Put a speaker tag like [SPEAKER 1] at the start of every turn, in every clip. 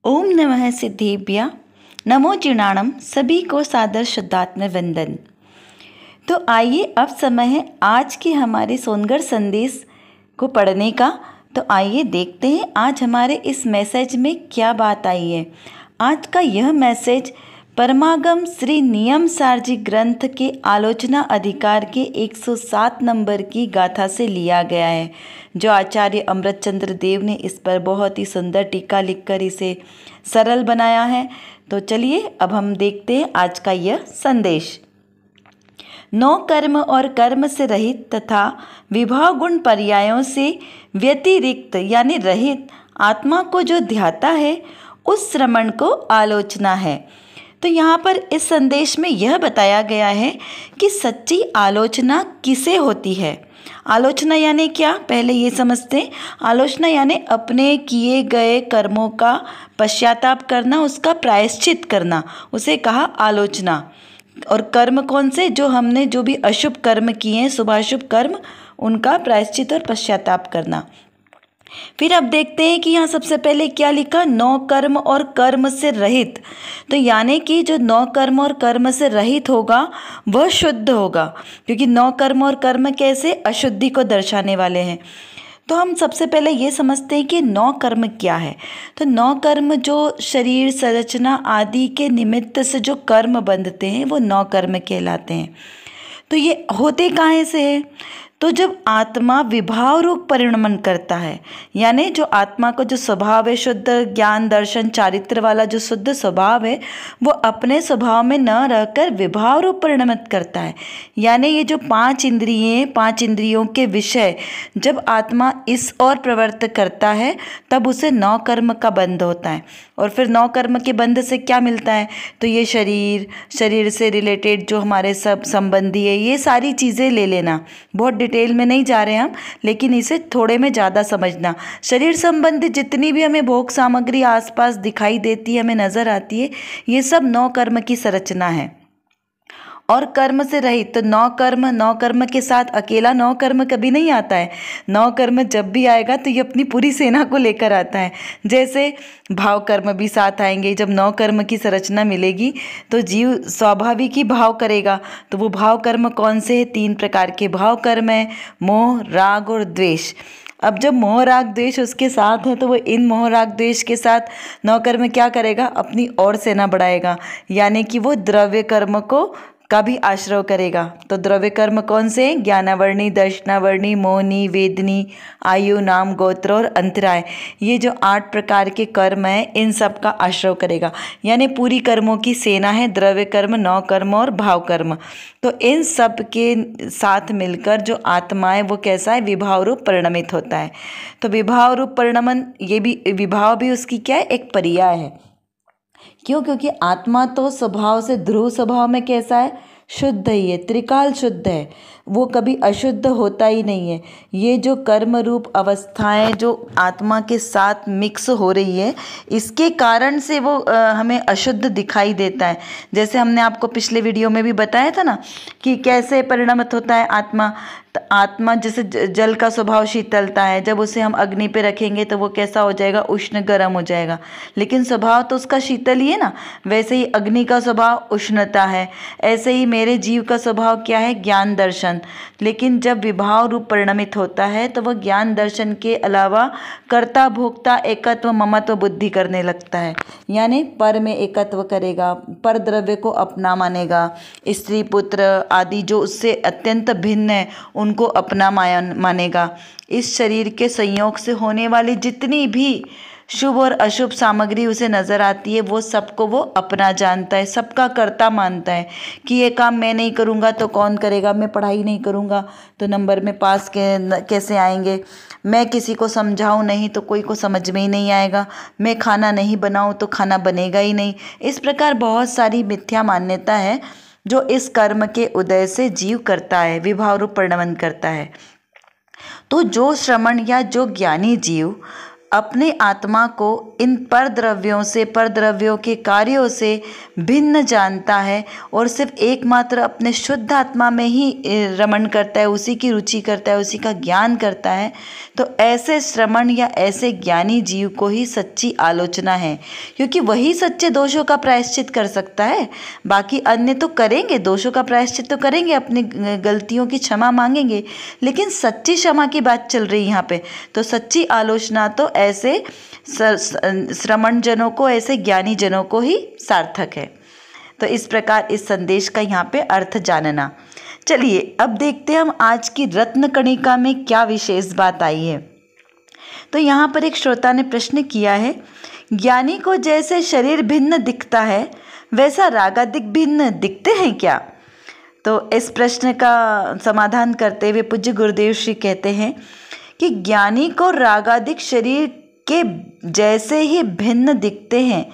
[SPEAKER 1] ओम नमः सिद्धेभ्य नमो जीर्णाणम। सभी को सादर शुद्धात्म वंदन। तो आइए अब समय है आज के हमारे सोनगढ़ संदेश को पढ़ने का। तो आइए देखते हैं आज हमारे इस मैसेज में क्या बात आई है। आज का यह मैसेज परमागम श्री नियम सारजी ग्रंथ के आलोचना अधिकार के 107 नंबर की गाथा से लिया गया है, जो आचार्य अमृतचंद्र देव ने इस पर बहुत ही सुंदर टीका लिखकर इसे सरल बनाया है। तो चलिए अब हम देखते हैं आज का यह संदेश। नौ कर्म और कर्म से रहित तथा विभाव गुण पर्यायों से व्यतिरिक्त यानी रहित आत्मा को जो ध्याता है उस श्रमण को आलोचना है। तो यहाँ पर इस संदेश में यह बताया गया है कि सच्ची आलोचना किसे होती है। आलोचना यानी क्या, पहले ये समझते हैं। आलोचना यानी अपने किए गए कर्मों का पश्चाताप करना, उसका प्रायश्चित करना, उसे कहा आलोचना। और कर्म कौन से, जो हमने जो भी अशुभ कर्म किए हैं, शुभाशुभ कर्म, उनका प्रायश्चित और पश्चाताप करना। फिर अब देखते हैं कि यहाँ सबसे पहले क्या लिखा, नौ कर्म और कर्म से रहित। तो यानी कि जो नौ कर्म और कर्म से रहित होगा वह शुद्ध होगा, क्योंकि नौ कर्म और कर्म कैसे अशुद्धि को दर्शाने वाले हैं। तो हम सबसे पहले ये समझते हैं कि नौ कर्म क्या है। तो नौ कर्म जो शरीर संरचना आदि के निमित्त से जो कर्म बंधते हैं वो नौ कर्म कहलाते हैं। तो ये होते काहे से है, तो जब आत्मा विभाव रूप परिणमन करता है, यानी जो आत्मा को जो स्वभाव है, शुद्ध ज्ञान दर्शन चारित्र वाला जो शुद्ध स्वभाव है, वो अपने स्वभाव में न रहकर विभाव रूप परिणमित करता है। यानी ये जो पांच इंद्रियों के विषय जब आत्मा इस और प्रवृत्त करता है तब उसे नौ कर्म का बंध होता है। और फिर नौ कर्म के बंध से क्या मिलता है, तो ये शरीर से रिलेटेड जो हमारे सब संबंधी है, ये सारी चीज़ें ले लेना। बहुत डिटेल में नहीं जा रहे हम, लेकिन इसे थोड़े में ज़्यादा समझना। शरीर संबंधी जितनी भी हमें भोग सामग्री आसपास दिखाई देती है, हमें नज़र आती है, ये सब नौ कर्म की संरचना है। और कर्म से रहित, तो नौ कर्म के साथ अकेला नौ कर्म कभी नहीं आता है। नौ कर्म जब भी आएगा तो ये अपनी पूरी सेना को लेकर आता है। जैसे भाव कर्म भी साथ आएंगे। जब नौ कर्म की संरचना मिलेगी तो जीव स्वाभाविक ही भाव करेगा। तो वो भाव कर्म कौन से है, 3 प्रकार के भाव कर्म है, मोह राग और द्वेष। अब जब मोह राग द्वेष उसके साथ है तो वो इन मोह राग द्वेष के साथ नौ कर्म क्या करेगा, अपनी और सेना बढ़ाएगा। यानी कि वो द्रव्य कर्म को का भी आश्रय करेगा। तो द्रव्य कर्म कौन से हैं, ज्ञानावर्णी, दर्शनावर्णी, मोहनी, वेदनी, आयु, नाम, गोत्र और अंतराय। ये जो 8 प्रकार के कर्म हैं, इन सब का आश्रय करेगा। यानी पूरी कर्मों की सेना है, द्रव्य कर्म, नौ कर्म और भाव कर्म। तो इन सब के साथ मिलकर जो आत्मा है वो कैसा है, विभाव रूप परिणमित होता है। तो विभाव रूप परिणमन, ये भी विभाव भी उसकी क्या है, एक पर्याय है। क्यों, क्योंकि आत्मा तो स्वभाव से ध्रुव स्वभाव में कैसा है, शुद्ध ही है, त्रिकाल शुद्ध है, वो कभी अशुद्ध होता ही नहीं है। ये जो कर्म रूप अवस्थाएं जो आत्मा के साथ मिक्स हो रही है, इसके कारण से वो हमें अशुद्ध दिखाई देता है। जैसे हमने आपको पिछले वीडियो में भी बताया था ना कि कैसे परिणमित होता है आत्मा। आत्मा जैसे जल का स्वभाव शीतलता है, जब उसे हम अग्नि पे रखेंगे तो वो कैसा हो जाएगा, उष्ण गर्म हो जाएगा, लेकिन स्वभाव तो उसका शीतल ही है ना। वैसे ही अग्नि का स्वभाव उष्णता है, ऐसे ही मेरे जीव का स्वभाव क्या है, ज्ञान दर्शन। लेकिन जब विभाव रूप परिणमित होता है तो वह ज्ञान दर्शन के अलावा कर्ता भोक्ता एकत्व ममत्व बुद्धि करने लगता है। यानी पर में एकत्व करेगा, पर द्रव्य को अपना मानेगा, स्त्री पुत्र आदि जो उससे अत्यंत भिन्न है उनको अपना मानेगा। इस शरीर के संयोग से होने वाली जितनी भी शुभ और अशुभ सामग्री उसे नजर आती है, वो सबको वो अपना जानता है, सबका कर्ता मानता है कि ये काम मैं नहीं करूँगा तो कौन करेगा, मैं पढ़ाई नहीं करूँगा तो नंबर में पास कैसे आएंगे, मैं किसी को समझाऊँ नहीं तो कोई को समझ में ही नहीं आएगा, मैं खाना नहीं बनाऊँ तो खाना बनेगा ही नहीं। इस प्रकार बहुत सारी मिथ्या मान्यता है जो इस कर्म के उदय से जीव करता है, विभाव रूप परिणमन करता है। तो जो श्रमण या जो ज्ञानी जीव अपने आत्मा को इन परद्रव्यों से, परद्रव्यों के कार्यों से भिन्न जानता है और सिर्फ एकमात्र अपने शुद्ध आत्मा में ही रमण करता है, उसी की रुचि करता है, उसी का ज्ञान करता है, तो ऐसे श्रमण या ऐसे ज्ञानी जीव को ही सच्ची आलोचना है, क्योंकि वही सच्चे दोषों का प्रायश्चित कर सकता है। बाकी अन्य तो करेंगे, दोषों का प्रायश्चित तो करेंगे, अपनी गलतियों की क्षमा मांगेंगे, लेकिन सच्ची क्षमा की बात चल रही है यहाँ पे। तो सच्ची आलोचना तो ऐसे श्रमण जनों को, ऐसे ज्ञानी जनों को ही सार्थक है। तो इस प्रकार इस संदेश का यहाँ पे अर्थ जानना। चलिए अब देखते हैं हम आज की रत्न कणिका में क्या विशेष बात आई है। तो यहाँ पर एक श्रोता ने प्रश्न किया है, ज्ञानी को जैसे शरीर भिन्न दिखता है वैसा रागादिक भिन्न दिखते हैं क्या? तो इस प्रश्न का समाधान करते हुए पूज्य गुरुदेव श्री कहते हैं कि ज्ञानी को रागादिक शरीर के जैसे ही भिन्न दिखते हैं,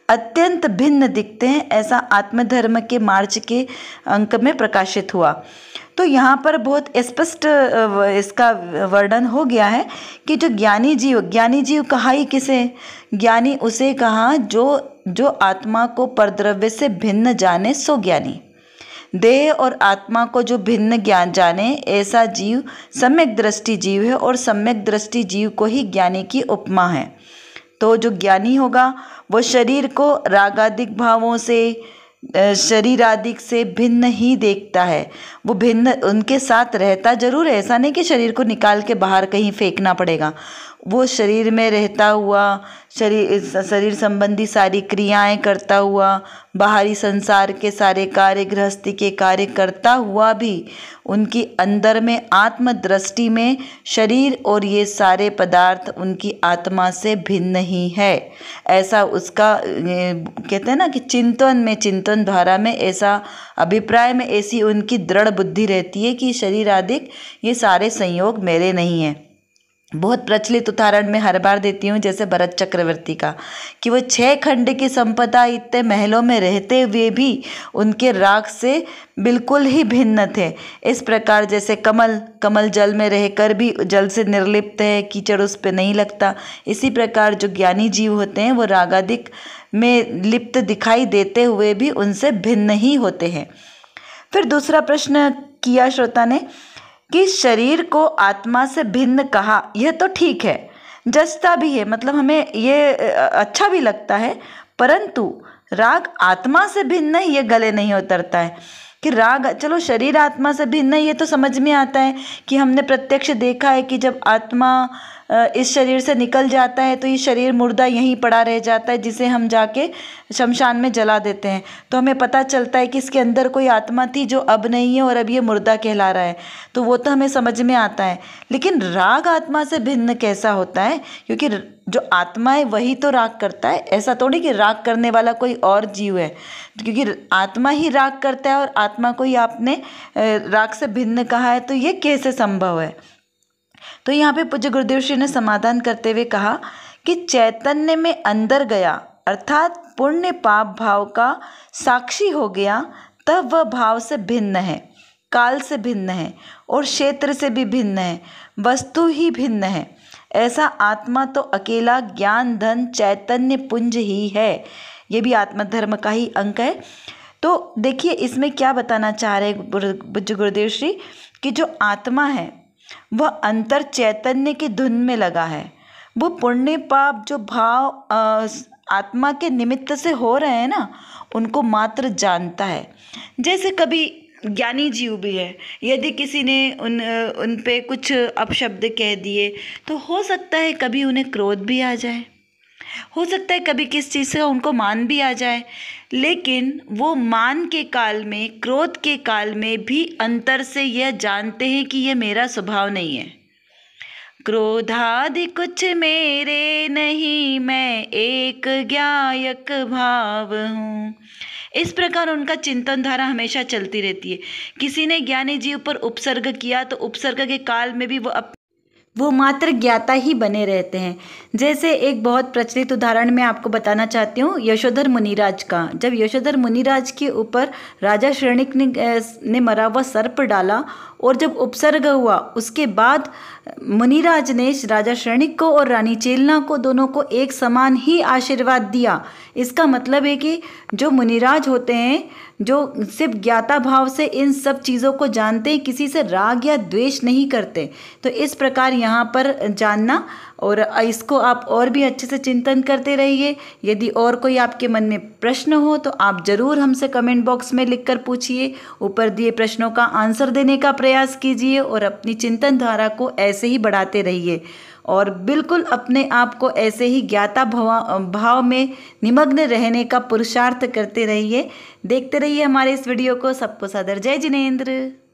[SPEAKER 1] अत्यंत भिन्न दिखते हैं, ऐसा आत्मधर्म के मार्च के अंक में प्रकाशित हुआ। तो यहाँ पर बहुत स्पष्ट इसका वर्णन हो गया है कि जो ज्ञानी जीव कहा ही किसे? ज्ञानी उसे कहा जो आत्मा को परद्रव्य से भिन्न जाने, सो ज्ञानी। देह और आत्मा को जो भिन्न ज्ञान जाने, ऐसा जीव सम्यक दृष्टि जीव है, और सम्यक दृष्टि जीव को ही ज्ञानी की उपमा है। तो जो ज्ञानी होगा वो शरीर को रागादिक भावों से, शरीरादिक से भिन्न ही देखता है। वो भिन्न उनके साथ रहता जरूर है, ऐसा नहीं कि शरीर को निकाल के बाहर कहीं फेंकना पड़ेगा। वो शरीर में रहता हुआ, शरीर संबंधी सारी क्रियाएं करता हुआ, बाहरी संसार के सारे कार्य, गृहस्थी के कार्य करता हुआ भी उनकी अंदर में आत्मदृष्टि में शरीर और ये सारे पदार्थ उनकी आत्मा से भिन्न ही है। ऐसा उसका कहते हैं ना कि चिंतन धारा में ऐसा अभिप्राय में ऐसी उनकी दृढ़ बुद्धि रहती है कि शरीर आदि ये सारे संयोग मेरे नहीं हैं। बहुत प्रचलित उदाहरण मैं हर बार देती हूँ, जैसे भरत चक्रवर्ती का, कि वो 6 खंड की संपदा इतने महलों में रहते हुए भी उनके राग से बिल्कुल ही भिन्न थे। इस प्रकार जैसे कमल जल में रहकर भी जल से निर्लिप्त है, कीचड़ उस पर नहीं लगता, इसी प्रकार जो ज्ञानी जीव होते हैं वो रागादिक में लिप्त दिखाई देते हुए भी उनसे भिन्न ही होते हैं। फिर दूसरा प्रश्न किया श्रोता ने कि शरीर को आत्मा से भिन्न कहा, यह तो ठीक है, जचता भी है, मतलब हमें ये अच्छा भी लगता है, परंतु राग आत्मा से भिन्न है, ये गले नहीं उतरता है। कि राग, चलो शरीर आत्मा से भिन्न है ये तो समझ में आता है कि हमने प्रत्यक्ष देखा है कि जब आत्मा इस शरीर से निकल जाता है तो ये शरीर मुर्दा यहीं पड़ा रह जाता है, जिसे हम जाके शमशान में जला देते हैं, तो हमें पता चलता है कि इसके अंदर कोई आत्मा थी जो अब नहीं है और अब ये मुर्दा कहला रहा है, तो वो तो हमें समझ में आता है। लेकिन राग आत्मा से भिन्न कैसा होता है? क्योंकि जो आत्मा है वही तो राग करता है, ऐसा तो नहीं कि राग करने वाला कोई और जीव है, क्योंकि आत्मा ही राग करता है और आत्मा को ही आपने राग से भिन्न कहा है, तो ये कैसे संभव है? तो यहाँ पे पूज्य गुरुदेव श्री ने समाधान करते हुए कहा कि चैतन्य में अंदर गया, अर्थात पुण्य पाप भाव का साक्षी हो गया, तब वह भाव से भिन्न है, काल से भिन्न है और क्षेत्र से भी भिन्न है, वस्तु ही भिन्न है। ऐसा आत्मा तो अकेला ज्ञान धन चैतन्य पुंज ही है। ये भी आत्मधर्म का ही अंक है। तो देखिए इसमें क्या बताना चाह रहे पूज्य गुरुदेव श्री कि जो आत्मा है वह अंतर चैतन्य की धुन में लगा है। वो पुण्य पाप जो भाव आत्मा के निमित्त से हो रहे हैं ना, उनको मात्र जानता है। जैसे कभी ज्ञानी जीव भी है, यदि किसी ने उन पे कुछ अपशब्द कह दिए तो हो सकता है कभी उन्हें क्रोध भी आ जाए, हो सकता है कभी किस चीज़ से उनको मान भी आ जाए, लेकिन वो मान के काल में, क्रोध के काल में भी अंतर से यह जानते हैं कि यह मेरा स्वभाव नहीं है। क्रोधादि कुछ मेरे नहीं, मैं एक ज्ञायक भाव हूँ। इस प्रकार उनका चिंतन धारा हमेशा चलती रहती है। किसी ने ज्ञानी जीव पर उपसर्ग किया तो उपसर्ग के काल में भी वो मात्र ज्ञाता ही बने रहते हैं। जैसे एक बहुत प्रचलित उदाहरण मैं आपको बताना चाहती हूँ यशोधर मुनिराज का। जब यशोधर मुनिराज के ऊपर राजा श्रेणिक ने मरा हुआ सर्प डाला और जब उपसर्ग हुआ उसके बाद मुनिराज ने राजा शरणिक को और रानी चेलना को दोनों को एक समान ही आशीर्वाद दिया। इसका मतलब है कि जो मुनिराज होते हैं, जो सिर्फ ज्ञाता भाव से इन सब चीज़ों को जानते हैं, किसी से राग या द्वेष नहीं करते। तो इस प्रकार यहाँ पर जानना, और इसको आप और भी अच्छे से चिंतन करते रहिए। यदि और कोई आपके मन में प्रश्न हो तो आप ज़रूर हमसे कमेंट बॉक्स में लिखकर पूछिए। ऊपर दिए प्रश्नों का आंसर देने का प्रयास कीजिए और अपनी चिंतन धारा को ऐसे ही बढ़ाते रहिए और बिल्कुल अपने आप को ऐसे ही ज्ञाता भाव में निमग्न रहने का पुरुषार्थ करते रहिए। देखते रहिए हमारे इस वीडियो को। सबको सादर जय जिनेंद्र।